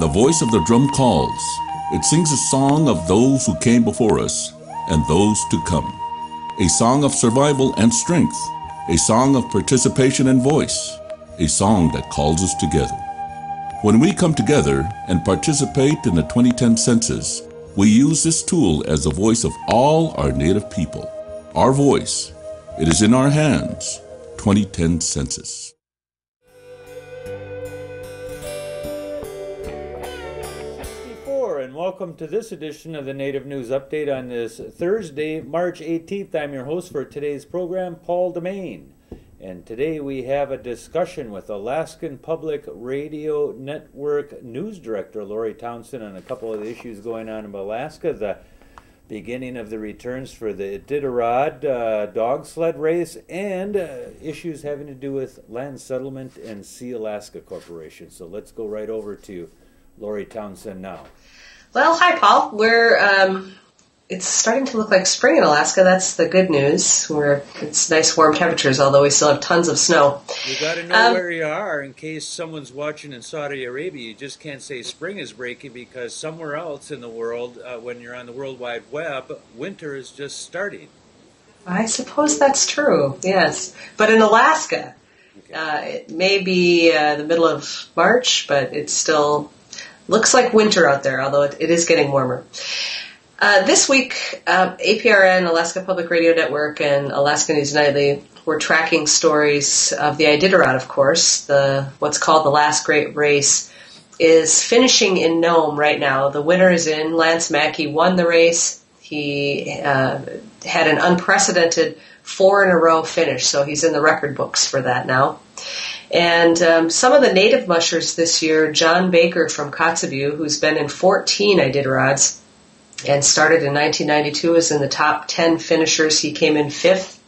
The voice of the drum calls. It sings a song of those who came before us and those to come. A song of survival and strength. A song of participation and voice. A song that calls us together. When we come together and participate in the 2010 census, we use this tool as the voice of all our Native people. Our voice. It is in our hands. 2010 census. And welcome to this edition of the Native News Update on this Thursday, March 18th. I'm your host for today's program, Paul DeMain. And today we have a discussion with Alaskan Public Radio Network News Director Lori Townsend on a couple of issues going on in Alaska. The beginning of the returns for the Iditarod dog sled race and issues having to do with land settlement and Sealaska Corporation. So let's go right over to Lori Townsend now. Well, hi, Paul. It's starting to look like spring in Alaska. That's the good news. It's nice warm temperatures, although we still have tons of snow. You got to know where you are in case someone's watching in Saudi Arabia. You just can't say spring is breaking because somewhere else in the world, when you're on the World Wide Web, winter is just starting. I suppose that's true, yes. But in Alaska, it may be the middle of March, but it's still looks like winter out there, although it is getting warmer. This week, APRN, Alaska Public Radio Network, and Alaska News Nightly were tracking stories of the Iditarod, of course. What's called the Last Great Race is finishing in Nome right now. The winner is in. Lance Mackey won the race. He had an unprecedented 4-in-a-row finish, so he's in the record books for that now. And some of the native mushers this year, John Baker from Kotzebue, who's been in 14 Iditarods and started in 1992, is in the top 10 finishers. He came in 5th.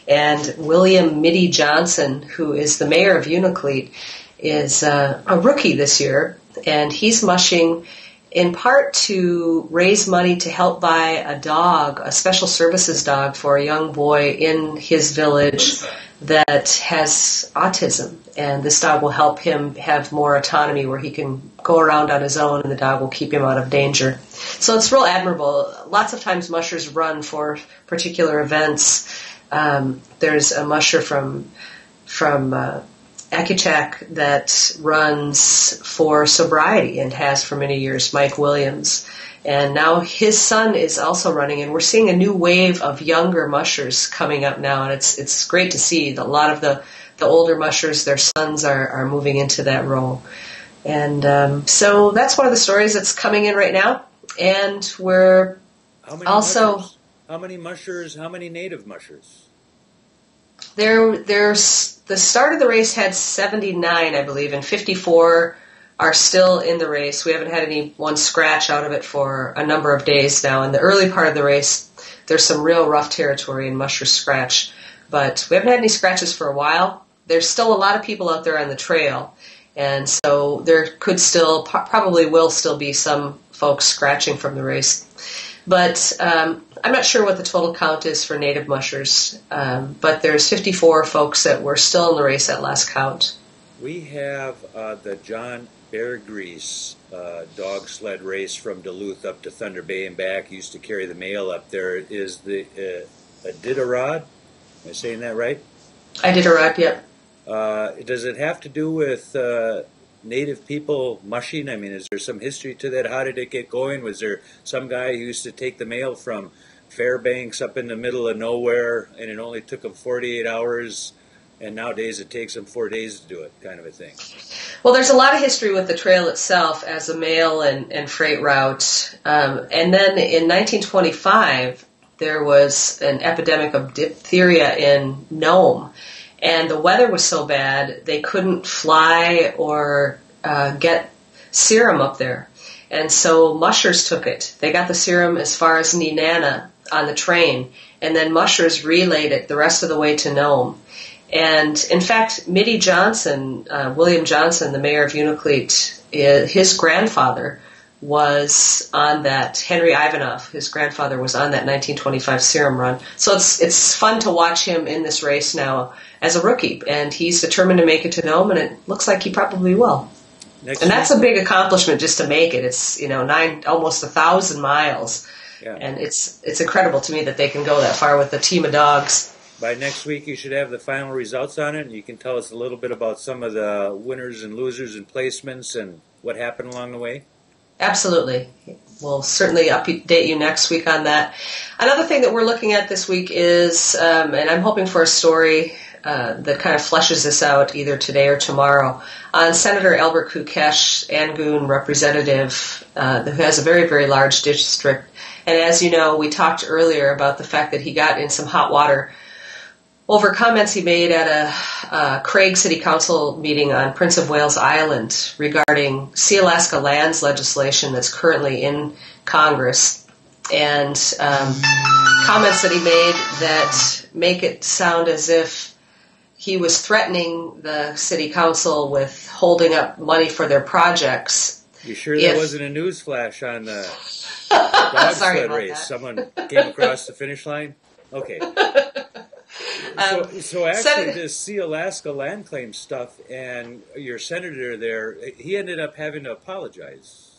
And William Mitty Johnson, who is the mayor of Unalakleet, is a rookie this year. And he's mushing in part to raise money to help buy a dog, a special services dog for a young boy in his village that has autism, and this dog will help him have more autonomy where he can go around on his own and the dog will keep him out of danger. So it's real admirable. Lots of times mushers run for particular events. There's a musher from Accuchack that runs for sobriety and has for many years, Mike Williams. And now his son is also running, and we're seeing a new wave of younger mushers coming up now, and it's great to see that a lot of the older mushers, their sons are moving into that role. And so that's one of the stories that's coming in right now, and we're also... How many mushers, how many native mushers? There's the start of the race had 79, I believe, and 54 are still in the race. We haven't had anyone scratch out of it for a number of days now. In the early part of the race, there's some real rough territory in musher scratch, but we haven't had any scratches for a while. There's still a lot of people out there on the trail, and so there could still, probably will still be some folks scratching from the race. But I'm not sure what the total count is for native mushers, but there's 54 folks that were still in the race at last count. We have the John Bear Grease dog sled race from Duluth up to Thunder Bay and back. Used to carry the mail up there. Is the Iditarod? Am I saying that right? Iditarod, yep. Does it have to do with native people mushing? I mean, is there some history to that? How did it get going? Was there some guy who used to take the mail from Fairbanks up in the middle of nowhere and it only took him 48 hours? And nowadays it takes them 4 days to do it, kind of a thing. Well, there's a lot of history with the trail itself as a mail and freight route. And then in 1925, there was an epidemic of diphtheria in Nome. And the weather was so bad, they couldn't fly or get serum up there. And so mushers took it. They got the serum as far as Nenana on the train. And then mushers relayed it the rest of the way to Nome. And in fact, Mitty Johnson, William Johnson, the mayor of Unalakleet, his grandfather was on that, Henry Ivanov, his grandfather was on that 1925 serum run. So it's fun to watch him in this race now as a rookie, and he's determined to make it to Nome, and it looks like he probably will. And that's a big accomplishment just to make it. It's, almost 1,000 miles. Yeah. And it's incredible to me that they can go that far with a team of dogs. By next week, you should have the final results on it, and you can tell us a little bit about some of the winners and losers and placements and what happened along the way. Absolutely. We'll certainly update you next week on that. Another thing that we're looking at this week is, and I'm hoping for a story that kind of fleshes this out either today or tomorrow, on Senator Albert Kookesh, Angoon representative, who has a very, very large district. And as you know, we talked earlier about the fact that he got in some hot water over comments he made at a Craig City Council meeting on Prince of Wales Island regarding Sealaska lands legislation that's currently in Congress, and comments that he made that make it sound as if he was threatening the City Council with holding up money for their projects. You sure there wasn't a news flash on the dog sled race? That. Someone came across the finish line? Okay. So actually, this Sealaska land claim stuff, and your senator there, he ended up having to apologize.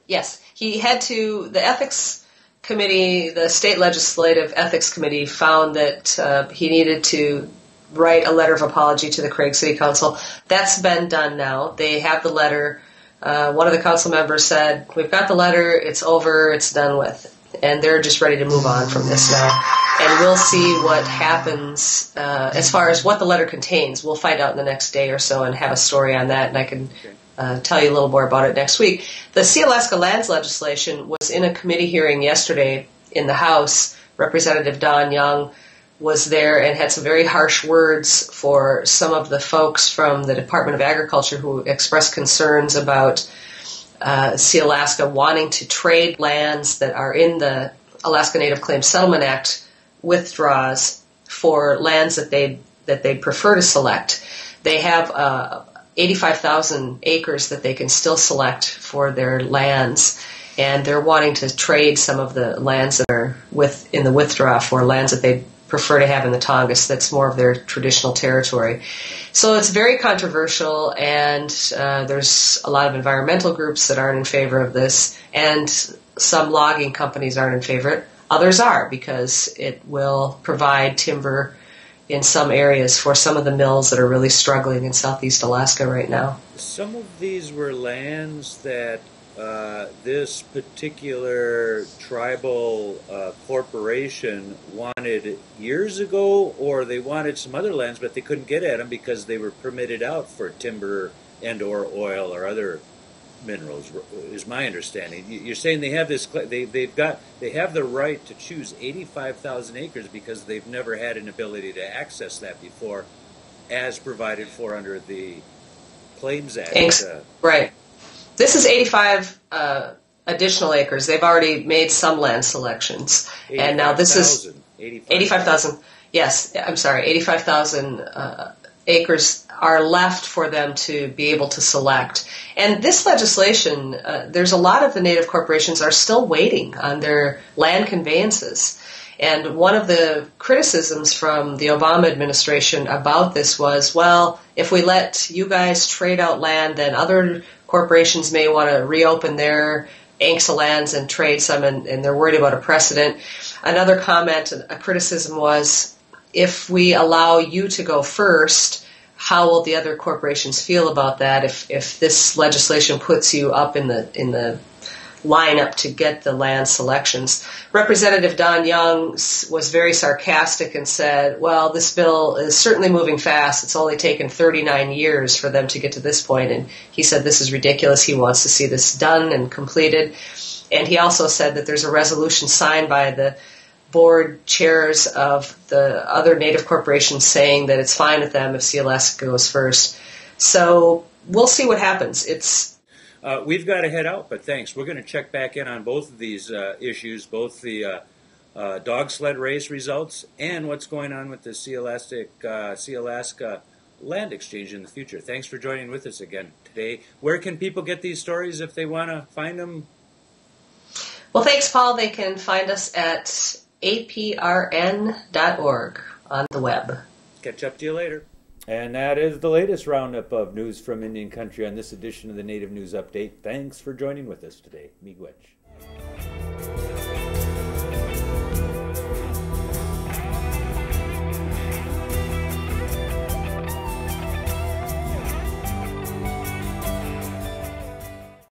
Yes, he had to. The ethics committee, the state legislative ethics committee, found that he needed to write a letter of apology to the Craig City Council. That's been done now. They have the letter. One of the council members said, "We've got the letter. It's over. It's done with." And they're just ready to move on from this now. And we'll see what happens as far as what the letter contains. We'll find out in the next day or so and have a story on that, and I can tell you a little more about it next week. The Sealaska lands legislation was in a committee hearing yesterday in the House. Representative Don Young was there and had some very harsh words for some of the folks from the Department of Agriculture who expressed concerns about Sealaska wanting to trade lands that are in the Alaska Native Claims Settlement Act withdraws for lands that they'd prefer to select. They have 85,000 acres that they can still select for their lands, and they're wanting to trade some of the lands that are in the withdraw for lands that they prefer to have in the Tongass. That's more of their traditional territory. So it's very controversial, and there's a lot of environmental groups that aren't in favor of this, and some logging companies aren't in favor. Others are, because it will provide timber in some areas for some of the mills that are really struggling in southeast Alaska right now. Some of these were lands that this particular tribal corporation wanted years ago, or they wanted some other lands, but they couldn't get at them because they were permitted out for timber and or oil or other minerals, is my understanding. You're saying they have this, they have the right to choose 85,000 acres because they've never had an ability to access that before, as provided for under the Claims Act. Right. This is 85 additional acres. They've already made some land selections. And now this is 85,000. Yes, I'm sorry, 85,000 acres are left for them to be able to select. And this legislation, there's a lot of the Native corporations are still waiting on their land conveyances. And one of the criticisms from the Obama administration about this was, well, if we let you guys trade out land, then other corporations may want to reopen their ANCSA lands and trade some, and they're worried about a precedent. Another comment, a criticism was, if we allow you to go first, how will the other corporations feel about that if this legislation puts you up in the lineup to get the land selections? Representative Don Young was very sarcastic and said, well, this bill is certainly moving fast. It's only taken 39 years for them to get to this point. And he said this is ridiculous. He wants to see this done and completed. And he also said that there's a resolution signed by the board chairs of the other Native corporations saying that it's fine with them if Sealaska goes first. So we'll see what happens. We've got to head out, but thanks. We're going to check back in on both of these issues, both the dog sled race results and what's going on with the Sealaska land exchange in the future. Thanks for joining with us again today. Where can people get these stories if they want to find them? Well, thanks, Paul. They can find us at aprn.org on the web. Catch up to you later. And that is the latest roundup of news from Indian Country on this edition of the Native News Update. Thanks for joining with us today. Miigwech.